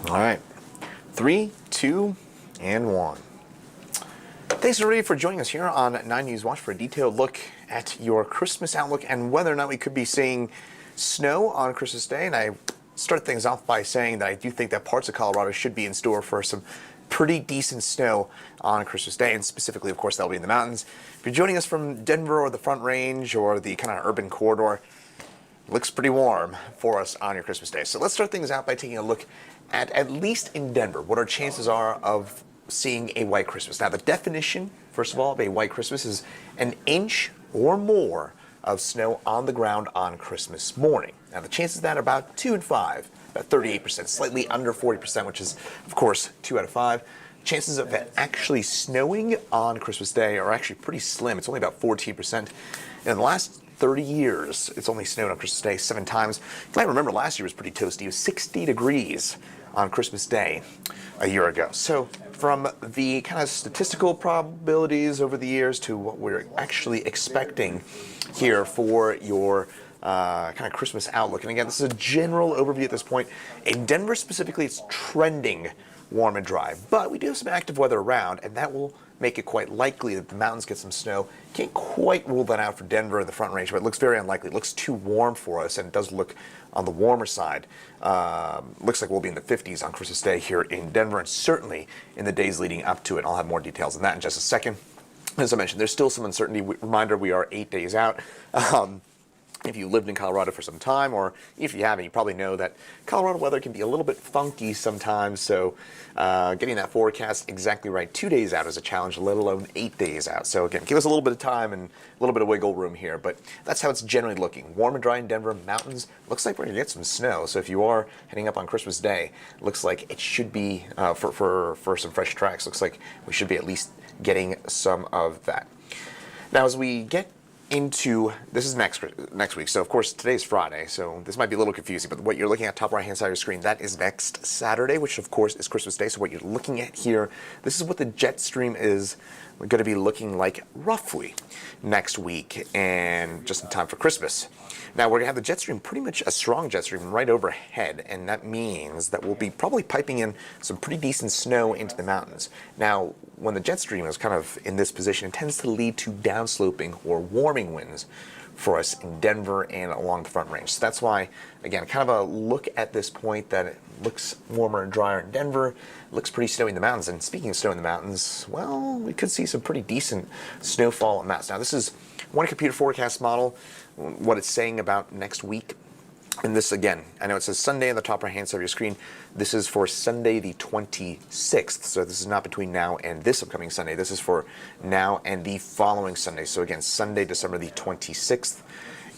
All right, 3, 2, and 1. Thanks everybody for joining us here on 9 News Watch for a detailed look at your Christmas outlook and whether or not we could be seeing snow on Christmas Day. And I start things off by saying that I do think that parts of Colorado should be in store for some pretty decent snow on Christmas Day, and specifically, of course, that'll be in the mountains. If you're joining us from Denver or the Front Range or the kind of urban corridor, it looks pretty warm for us on your Christmas Day. So let's start things out by taking a look at least in Denver, what our chances are of seeing a white Christmas. Now, the definition, first of all, of a white Christmas is an inch or more of snow on the ground on Christmas morning. Now, the chances of that are about 2 in 5, about 38%, slightly under 40%, which is, of course, 2 out of 5. Chances of it actually snowing on Christmas Day are actually pretty slim. It's only about 14%. In the last 30 years, it's only snowed on Christmas Day 7 times. You might remember last year was pretty toasty. It was 60 degrees on Christmas Day a year ago. So from the kind of statistical probabilities over the years to what we're actually expecting here for your kind of Christmas outlook. And again, this is a general overview at this point. In Denver specifically, it's trending warm and dry, but we do have some active weather around, and that will make it quite likely that the mountains get some snow. Can't quite rule that out for Denver and the Front Range, but it looks very unlikely. It looks too warm for us, and it does look on the warmer side. Looks like we'll be in the 50s on Christmas Day here in Denver, and certainly in the days leading up to it. I'll have more details on that in just a second. As I mentioned, there's still some uncertainty. Reminder, we are 8 days out. If you lived in Colorado for some time, or if you haven't, you probably know that Colorado weather can be a little bit funky sometimes, so getting that forecast exactly right 2 days out is a challenge, let alone 8 days out. So again, give us a little bit of time and a little bit of wiggle room here, but that's how it's generally looking. Warm and dry in Denver, mountains, looks like we're going to get some snow, so if you are heading up on Christmas Day, looks like it should be, for some fresh tracks, looks like we should be at least getting some of that. Now as we get into, this is next week, so of course today's Friday, so this might be a little confusing, but what you're looking at top right hand side of your screen, that is next Saturday, which of course is Christmas Day. So what you're looking at here, this is what the jet stream is going to be looking like roughly next week, and just in time for Christmas. Now we're going to have the jet stream, pretty much a strong jet stream right overhead, and that means that we'll be probably piping in some pretty decent snow into the mountains. Now when the jet stream is kind of in this position, it tends to lead to downsloping or warming winds for us in Denver and along the Front Range. So that's why, again, kind of a look at this point that it looks warmer and drier in Denver, it looks pretty snowy in the mountains. And speaking of snow in the mountains, well, we could see some pretty decent snowfall in mountains. Now this is one computer forecast model, what it's saying about next week. And this, again, I know it says Sunday on the top right-hand side of your screen. This is for Sunday the 26th. So this is not between now and this upcoming Sunday. This is for now and the following Sunday. So again, Sunday, December the 26th.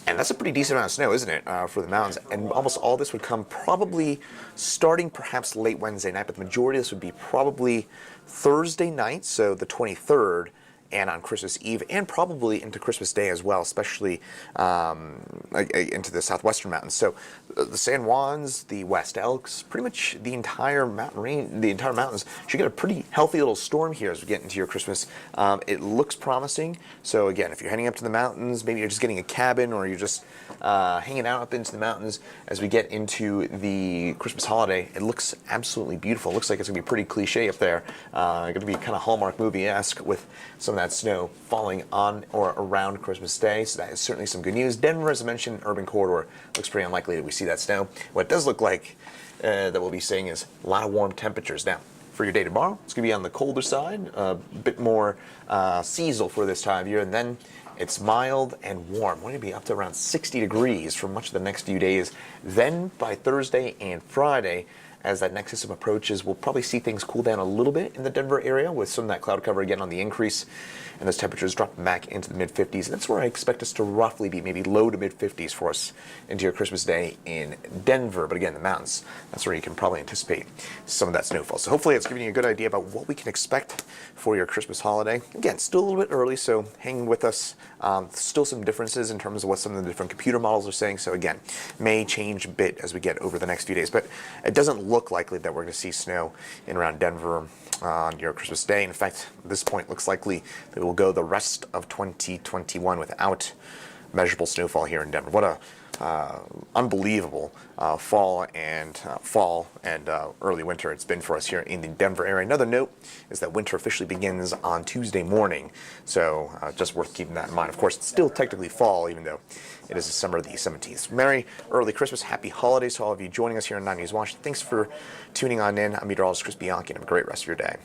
And that's a pretty decent amount of snow, isn't it, for the mountains? And almost all this would come probably starting perhaps late Wednesday night, but the majority of this would be probably Thursday night, so the 23rd, and on Christmas Eve, and probably into Christmas Day as well, especially into the southwestern mountains. So the San Juans, the West Elks, pretty much the entire mountain range, the entire mountains should get a pretty healthy little storm here as we get into your Christmas. It looks promising. So again, if you're heading up to the mountains, maybe you're just getting a cabin or you're just hanging out up into the mountains as we get into the Christmas holiday, it looks absolutely beautiful. It looks like it's going to be pretty cliche up there. Going to be kind of Hallmark movie-esque with some of that snow falling on or around Christmas Day. So that is certainly some good news. Denver, as I mentioned, urban corridor, looks pretty unlikely that we see that snow. What it does look like that we'll be seeing is a lot of warm temperatures. Now, for your day tomorrow, it's going to be on the colder side, a bit more seasonal for this time of year, and then it's mild and warm. We're going to be up to around 60 degrees for much of the next few days. Then by Thursday and Friday, as that next system approaches, we'll probably see things cool down a little bit in the Denver area with some of that cloud cover again on the increase, and those temperatures drop back into the mid-50s. And that's where I expect us to roughly be, maybe low to mid-50s for us into your Christmas Day in Denver. But again, the mountains, that's where you can probably anticipate some of that snowfall. So hopefully it's giving you a good idea about what we can expect for your Christmas holiday. Again, still a little bit early, so hang with us. Still some differences in terms of what some of the different computer models are saying. So again, may change a bit as we get over the next few days, but it doesn't look likely that we're going to see snow in around Denver on your Christmas Day. In fact, at this point, looks likely that we'll go the rest of 2021 without measurable snowfall here in Denver. What a unbelievable fall and early winter it's been for us here in the Denver area. Another note is that winter officially begins on Tuesday morning, so just worth keeping that in mind. Of course, it's still technically fall, even though it is December the 17th. Merry early Christmas, happy holidays to all of you joining us here on 9 News Watch. Thanks for tuning on in. I'm Meteorologist Chris Bianchi, and have a great rest of your day.